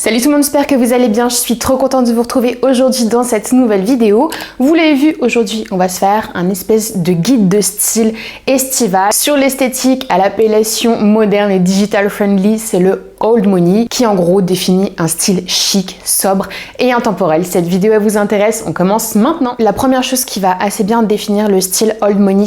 Salut tout le monde, j'espère que vous allez bien. Je suis trop contente de vous retrouver aujourd'hui dans cette nouvelle vidéo. Vous l'avez vu, aujourd'hui on va se faire un espèce de guide de style estival sur l'esthétique à l'appellation moderne et digital friendly. C'est le Old Money qui en gros définit un style chic, sobre et intemporel. Cette vidéo elle vous intéresse, on commence maintenant. La première chose qui va assez bien définir le style Old Money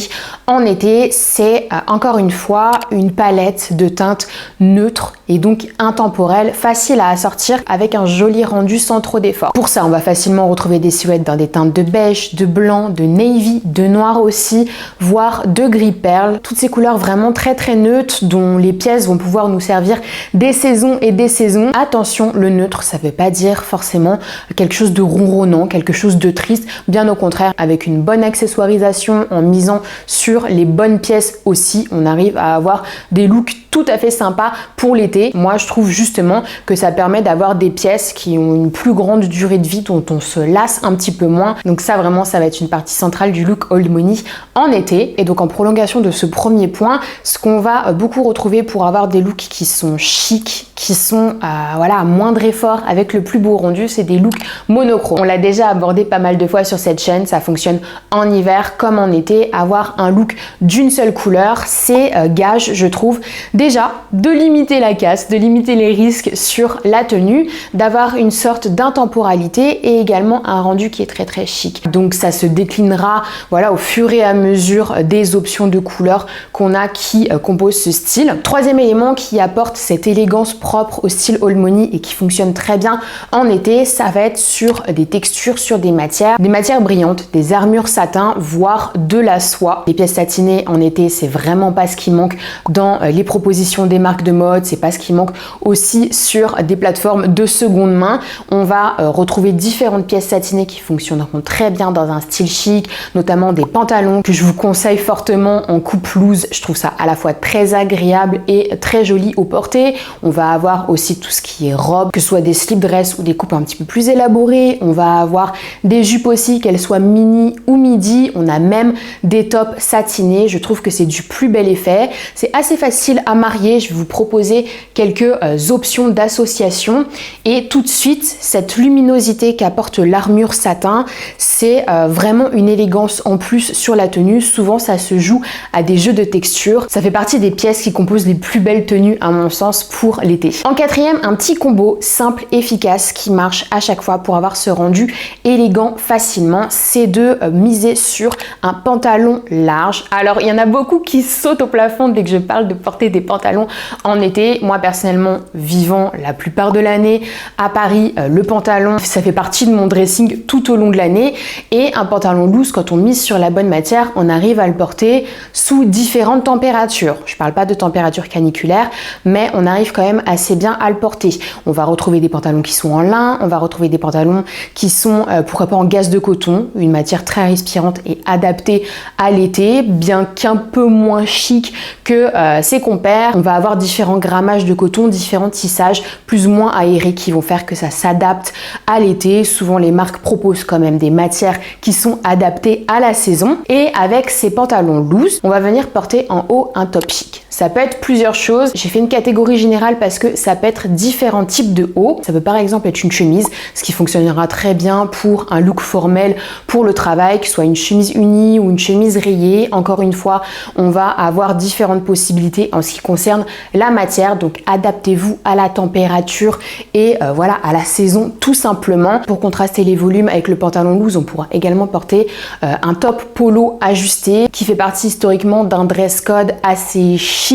en été, c'est encore une fois une palette de teintes neutres et donc intemporelles, facile à assortir avec un joli rendu sans trop d'efforts. Pour ça, on va facilement retrouver des silhouettes dans des teintes de beige, de blanc, de navy, de noir aussi, voire de gris perle. Toutes ces couleurs vraiment très neutres dont les pièces vont pouvoir nous servir des saisons et des saisons. Attention, le neutre, ça veut pas dire forcément quelque chose de ronronnant, quelque chose de triste. Bien au contraire, avec une bonne accessoirisation, en misant sur les bonnes pièces aussi, on arrive à avoir des looks tout à fait sympas pour l'été. Moi, je trouve justement que ça permet d'avoir des pièces qui ont une plus grande durée de vie, dont on se lasse un petit peu moins. Donc ça, vraiment, ça va être une partie centrale du look Old Money en été. Et donc en prolongation de ce premier point, ce qu'on va beaucoup retrouver pour avoir des looks qui sont chics, qui sont à moindre effort avec le plus beau rendu, c'est des looks monochromes. On l'a déjà abordé pas mal de fois sur cette chaîne, ça fonctionne en hiver comme en été. Avoir un look d'une seule couleur, c'est gage, je trouve, déjà de limiter la casse, de limiter les risques sur la tenue, d'avoir une sorte d'intemporalité et également un rendu qui est très chic. Donc ça se déclinera au fur et à mesure des options de couleurs qu'on a qui composent ce style. Troisième élément qui apporte cette élégance propre au style Old Money et qui fonctionne très bien en été, ça va être sur des textures, sur des matières brillantes, des armures satin, voire de la soie. Les pièces satinées en été, c'est vraiment pas ce qui manque dans les propositions des marques de mode, c'est pas ce qui manque aussi sur des plateformes de seconde main. On va retrouver différentes pièces satinées qui fonctionneront très bien dans un style chic, notamment des pantalons que je vous conseille fortement en coupe loose. Je trouve ça à la fois très agréable et très joli au porté. On va avoir aussi tout ce qui est robe, que ce soit des slip dress ou des coupes un petit peu plus élaborées. On va avoir des jupes aussi, qu'elles soient mini ou midi. On a même des tops satinés. Je trouve que c'est du plus bel effet. C'est assez facile à marier. Je vais vous proposer quelques options d'association. Et tout de suite, cette luminosité qu'apporte l'armure satin, c'est vraiment une élégance en plus sur la tenue. Souvent, ça se joue à des jeux de texture. Ça fait partie des pièces qui composent les plus belles tenues, à mon sens, pour l'été. En quatrième, un petit combo simple, efficace, qui marche à chaque fois pour avoir ce rendu élégant facilement, c'est de miser sur un pantalon large. Alors, il y en a beaucoup qui sautent au plafond dès que je parle de porter des pantalons en été. Moi, personnellement, vivant la plupart de l'année à Paris, le pantalon, ça fait partie de mon dressing tout au long de l'année. Et un pantalon loose, quand on mise sur la bonne matière, on arrive à le porter sous différentes températures. Je parle pas de température caniculaire, mais on arrive quand même assez bien à le porter. On va retrouver des pantalons qui sont en lin, on va retrouver des pantalons qui sont pourquoi pas en gaze de coton, une matière très respirante et adaptée à l'été, bien qu'un peu moins chic que ses compères. On va avoir différents grammages de coton, différents tissages plus ou moins aérés qui vont faire que ça s'adapte à l'été. Souvent les marques proposent quand même des matières qui sont adaptées à la saison. Et avec ces pantalons loose, on va venir porter en haut un top chic. Ça peut être plusieurs choses. J'ai fait une catégorie générale parce que ça peut être différents types de hauts. Ça peut par exemple être une chemise, ce qui fonctionnera très bien pour un look formel pour le travail, que ce soit une chemise unie ou une chemise rayée. Encore une fois, on va avoir différentes possibilités en ce qui concerne la matière. Donc adaptez-vous à la température et à la saison tout simplement. Pour contraster les volumes avec le pantalon loose, on pourra également porter un top polo ajusté qui fait partie historiquement d'un dress code assez chic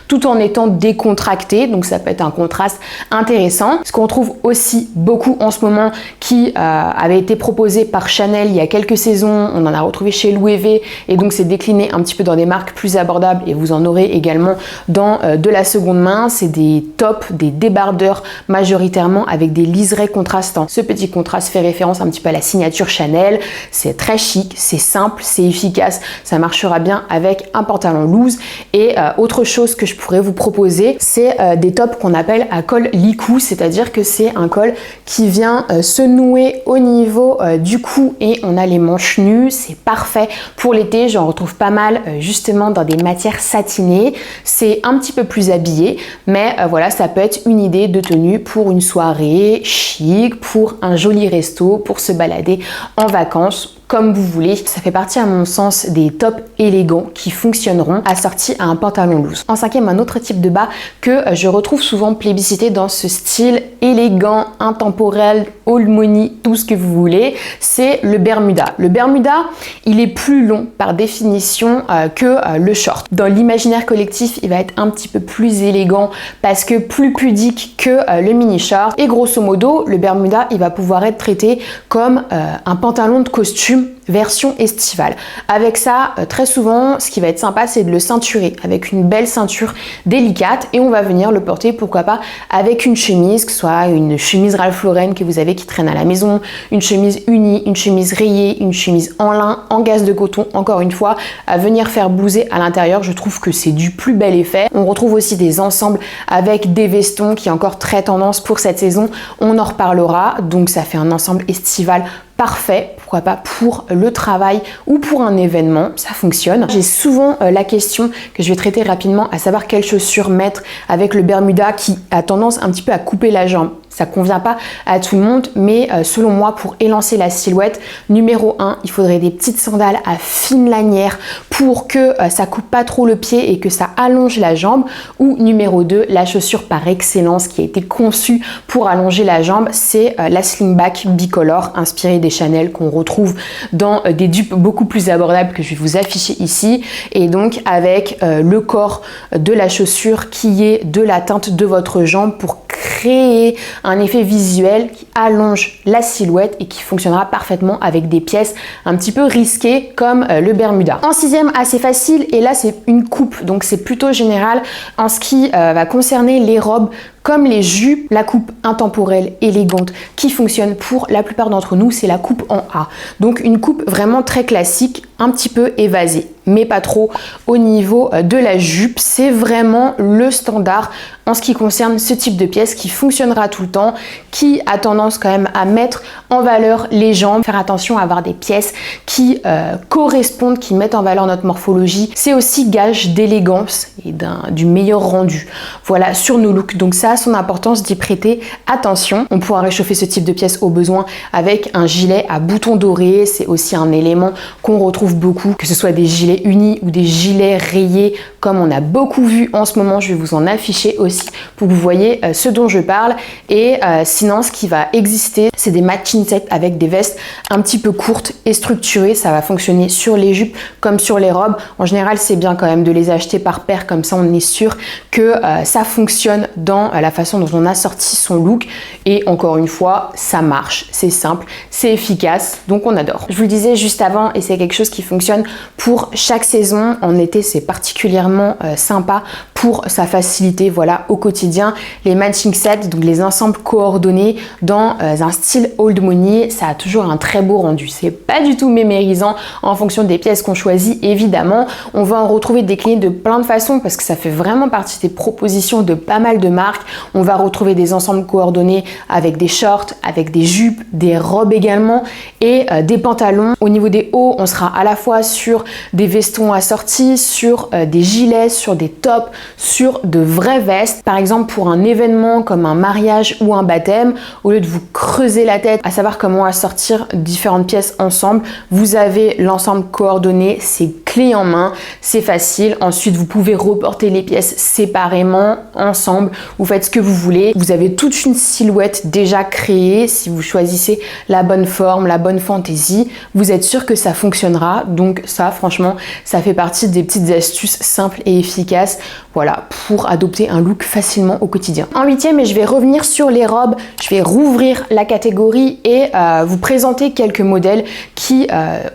tout en étant décontracté, donc ça peut être un contraste intéressant. Ce qu'on trouve aussi beaucoup en ce moment qui avait été proposé par Chanel il y a quelques saisons, on en a retrouvé chez Louis V et donc c'est décliné un petit peu dans des marques plus abordables et vous en aurez également dans de la seconde main, c'est des tops, des débardeurs majoritairement avec des liserés contrastants. Ce petit contraste fait référence un petit peu à la signature Chanel, c'est très chic, c'est simple, c'est efficace, ça marchera bien avec un pantalon loose. Et autre chose que je pourrais vous proposer, c'est des tops qu'on appelle à col licou, c'est-à-dire que c'est un col qui vient se nouer au niveau du cou et on a les manches nues. C'est parfait pour l'été, j'en retrouve pas mal justement dans des matières satinées. C'est un petit peu plus habillé, mais voilà, ça peut être une idée de tenue pour une soirée chic, pour un joli resto, pour se balader en vacances, comme vous voulez. Ça fait partie à mon sens des tops élégants qui fonctionneront assortis à un pantalon loose. En cinquième, un autre type de bas que je retrouve souvent plébiscité dans ce style élégant, intemporel, old money, tout ce que vous voulez, c'est le Bermuda. Le Bermuda, il est plus long par définition que le short. Dans l'imaginaire collectif, il va être un petit peu plus élégant parce que plus pudique que le mini short. Et grosso modo, le Bermuda, il va pouvoir être traité comme un pantalon de costume version estivale. Avec ça, très souvent, ce qui va être sympa, c'est de le ceinturer avec une belle ceinture délicate et on va venir le porter, pourquoi pas, avec une chemise, que ce soit une chemise Ralph Lauren que vous avez qui traîne à la maison, une chemise unie, une chemise rayée, une chemise en lin, en gaze de coton, encore une fois, à venir faire blouser à l'intérieur. Je trouve que c'est du plus bel effet. On retrouve aussi des ensembles avec des vestons qui est encore très tendance pour cette saison. On en reparlera. Donc ça fait un ensemble estival parfait, pourquoi pas pour le travail ou pour un événement, ça fonctionne. J'ai souvent la question que je vais traiter rapidement, à savoir quelles chaussures mettre avec le Bermuda qui a tendance un petit peu à couper la jambe. Ça convient pas à tout le monde, mais selon moi, pour élancer la silhouette, numéro 1, il faudrait des petites sandales à fine lanière pour que ça coupe pas trop le pied et que ça allonge la jambe. Ou numéro 2, la chaussure par excellence qui a été conçue pour allonger la jambe, c'est la slingback bicolore inspirée des Chanel qu'on retrouve dans des dupes beaucoup plus abordables que je vais vous afficher ici. Et donc avec le corps de la chaussure qui est de la teinte de votre jambe pour créer un effet visuel qui allonge la silhouette et qui fonctionnera parfaitement avec des pièces un petit peu risquées comme le Bermuda. En sixième, assez facile, et là c'est une coupe, donc c'est plutôt général en ce qui va concerner les robes comme les jupes. La coupe intemporelle, élégante, qui fonctionne pour la plupart d'entre nous, c'est la coupe en A. Donc une coupe vraiment très classique, un petit peu évasée, mais pas trop au niveau de la jupe. C'est vraiment le standard en ce qui concerne ce type de pièce qui fonctionnera tout le temps, qui a tendance quand même à mettre en valeur les jambes. Faire attention à avoir des pièces qui correspondent, qui mettent en valeur notre morphologie. C'est aussi gage d'élégance et du meilleur rendu. Voilà, sur nos looks. Donc ça a son importance d'y prêter attention. On pourra réchauffer ce type de pièce au besoin avec un gilet à boutons dorés. C'est aussi un élément qu'on retrouve beaucoup, que ce soit des gilets unis ou des gilets rayés comme on a beaucoup vu en ce moment. Je vais vous en afficher aussi pour que vous voyez ce dont je parle. Et sinon, ce qui va exister, c'est des matching sets avec des vestes un petit peu courtes et structurées. Ça va fonctionner sur les jupes comme sur les robes. En général, c'est bien quand même de les acheter par paire, comme ça on est sûr que ça fonctionne dans la façon dont on a sorti son look. Et encore une fois, ça marche, c'est simple, c'est efficace, donc on adore. Je vous le disais juste avant, et c'est quelque chose qui fonctionne pour chaque saison. En été, c'est particulièrement sympa pour sa facilité, voilà, au quotidien. Les matching sets, donc les ensembles coordonnés dans un style old money, ça a toujours un très beau rendu. C'est pas du tout mémérisant en fonction des pièces qu'on choisit, évidemment. On va en retrouver décliné de plein de façons parce que ça fait vraiment partie des propositions de pas mal de marques. On va retrouver des ensembles coordonnés avec des shorts, avec des jupes, des robes également et des pantalons. Au niveau des hauts, on sera à la fois sur des vestons assortis, sur des gilets, sur des tops, sur de vraies vestes. Par exemple, pour un événement comme un mariage ou un baptême, au lieu de vous creuser la tête à savoir comment assortir différentes pièces ensemble, vous avez l'ensemble coordonné, c'est clé en main, c'est facile. Ensuite, vous pouvez reporter les pièces séparément, ensemble, vous faites ce que vous voulez. Vous avez toute une silhouette déjà créée. Si vous choisissez la bonne forme, la bonne fantaisie, vous êtes sûr que ça fonctionnera bras. Donc ça, franchement, ça fait partie des petites astuces simples et efficaces, voilà, pour adopter un look facilement au quotidien. En 8e, et je vais revenir sur les robes, je vais rouvrir la catégorie et vous présenter quelques modèles qui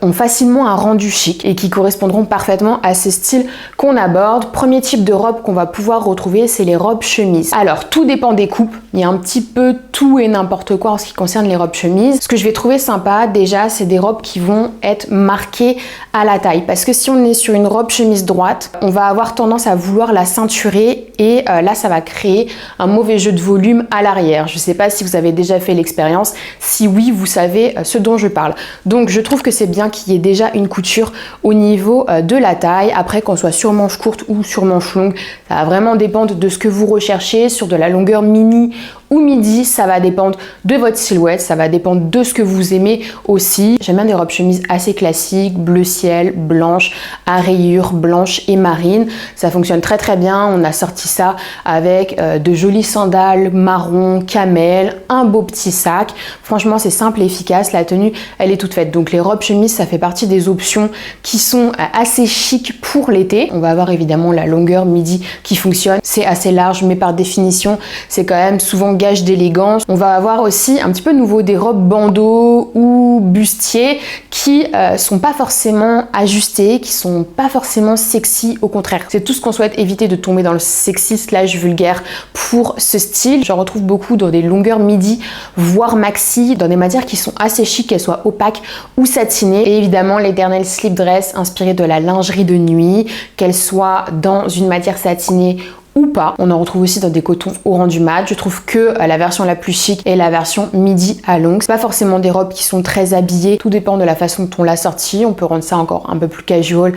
ont facilement un rendu chic et qui correspondront parfaitement à ces styles qu'on aborde. Premier type de robe qu'on va pouvoir retrouver, c'est les robes chemises. Alors, tout dépend des coupes. Il y a un petit peu tout et n'importe quoi en ce qui concerne les robes chemises. Ce que je vais trouver sympa, déjà, c'est des robes qui vont être marquées à la taille. Parce que si on est sur une robe chemise droite, on va avoir tendance à vouloir la ceinturer et là, ça va créer un mauvais jeu de volume à l'arrière. Je ne sais pas si vous avez déjà fait l'expérience. Si oui, vous savez ce dont je parle. Donc, je trouve que c'est bien qu'il y ait déjà une couture au niveau de la taille. Après, qu'on soit sur manche courte ou sur manche longue, ça va vraiment dépendre de ce que vous recherchez. Sur de la longueur mini ou midi, ça va dépendre de votre silhouette, ça va dépendre de ce que vous aimez aussi. J'aime bien des robes chemises assez classiques, bleu ciel, blanche, à rayures blanches et marines. Ça fonctionne très très bien. On a sorti ça avec de jolies sandales marron, camel, un beau petit sac. Franchement, c'est simple et efficace. La tenue, elle est toute faite. Donc les robes chemises, ça fait partie des options qui sont assez chic pour l'été. On va avoir évidemment la longueur midi qui fonctionne. C'est assez large, mais par définition, c'est quand même souvent gage d'élégance. On va avoir aussi un petit peu nouveau des robes bandeau ou bustier qui sont pas forcément ajustées, qui sont pas forcément sexy, au contraire. C'est tout ce qu'on souhaite éviter, de tomber dans le sexy / vulgaire pour ce style. J'en retrouve beaucoup dans des longueurs midi, voire maxi, dans des matières qui sont assez chic, qu'elles soient opaques ou satinées. Et évidemment, l'éternel slip dress inspiré de la lingerie de nuit, qu'elle soit dans une matière satinée ou pas. On en retrouve aussi dans des cotons au rendu mat. Je trouve que la version la plus chic est la version midi à longue. C'est pas forcément des robes qui sont très habillées. Tout dépend de la façon dont on l'a sortie. On peut rendre ça encore un peu plus casual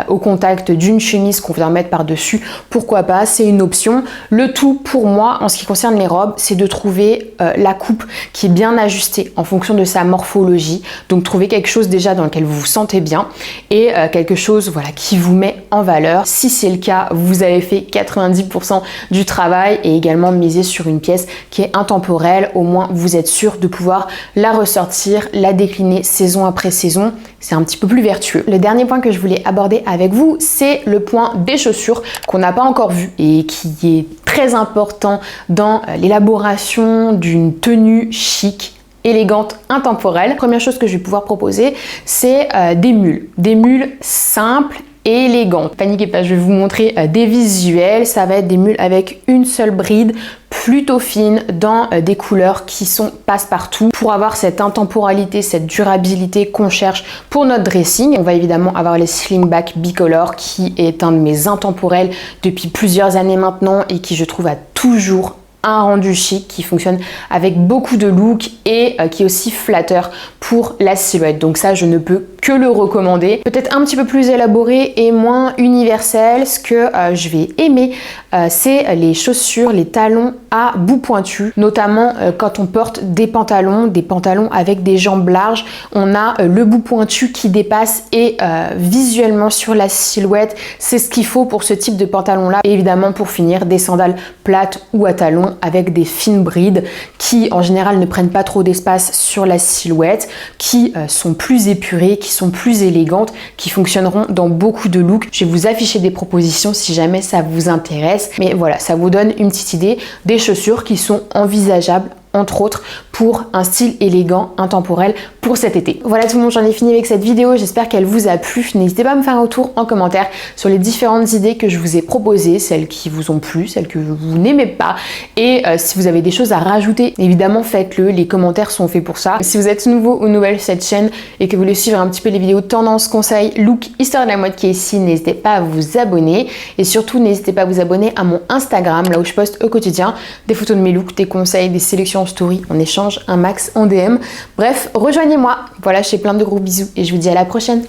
au contact d'une chemise qu'on vient mettre par-dessus. Pourquoi pas? C'est une option. Le tout pour moi, en ce qui concerne les robes, c'est de trouver la coupe qui est bien ajustée en fonction de sa morphologie. Donc trouver quelque chose déjà dans lequel vous vous sentez bien et quelque chose, voilà, qui vous met en valeur. Si c'est le cas, vous avez fait 90% du travail, et également miser sur une pièce qui est intemporelle. Au moins vous êtes sûr de pouvoir la ressortir, la décliner saison après saison. C'est un petit peu plus vertueux. Le dernier point que je voulais aborder avec vous, c'est le point des chaussures qu'on n'a pas encore vu et qui est très important dans l'élaboration d'une tenue chic, élégante, intemporelle. Première chose que je vais pouvoir proposer, c'est des mules. Des mules simples, élégante. Paniquez pas, je vais vous montrer des visuels. Ça va être des mules avec une seule bride, plutôt fine, dans des couleurs qui sont passe-partout pour avoir cette intemporalité, cette durabilité qu'on cherche pour notre dressing. On va évidemment avoir les slingback bicolore qui est un de mes intemporels depuis plusieurs années maintenant et qui, je trouve, a toujours un rendu chic, qui fonctionne avec beaucoup de look et qui est aussi flatteur pour la silhouette. Donc ça, je ne peux que le recommander. Peut-être un petit peu plus élaboré et moins universel. Ce que je vais aimer, c'est les chaussures, les talons à bout pointu, notamment quand on porte des pantalons avec des jambes larges. On a le bout pointu qui dépasse et visuellement sur la silhouette, c'est ce qu'il faut pour ce type de pantalon là. Et évidemment, pour finir, des sandales plates ou à talons avec des fines brides qui en général ne prennent pas trop d'espace sur la silhouette, qui sont plus épurées, qui sont plus élégantes, qui fonctionneront dans beaucoup de looks. Je vais vous afficher des propositions si jamais ça vous intéresse, mais voilà, ça vous donne une petite idée des chaussures qui sont envisageables, entre autres, pour un style élégant, intemporel pour cet été. Voilà tout le monde, j'en ai fini avec cette vidéo. J'espère qu'elle vous a plu. N'hésitez pas à me faire un retour en commentaire sur les différentes idées que je vous ai proposées, celles qui vous ont plu, celles que vous n'aimez pas. Et si vous avez des choses à rajouter, évidemment, faites-le. Les commentaires sont faits pour ça. Si vous êtes nouveau ou nouvelle sur cette chaîne et que vous voulez suivre un petit peu les vidéos tendance, conseils, look, histoire de la mode qui est ici, n'hésitez pas à vous abonner. Et surtout, n'hésitez pas à vous abonner à mon Instagram, là où je poste au quotidien des photos de mes looks, des conseils, des sélections en story. On échange un max en DM. Bref, rejoignez-moi. Voilà, je fais plein de gros bisous et je vous dis à la prochaine.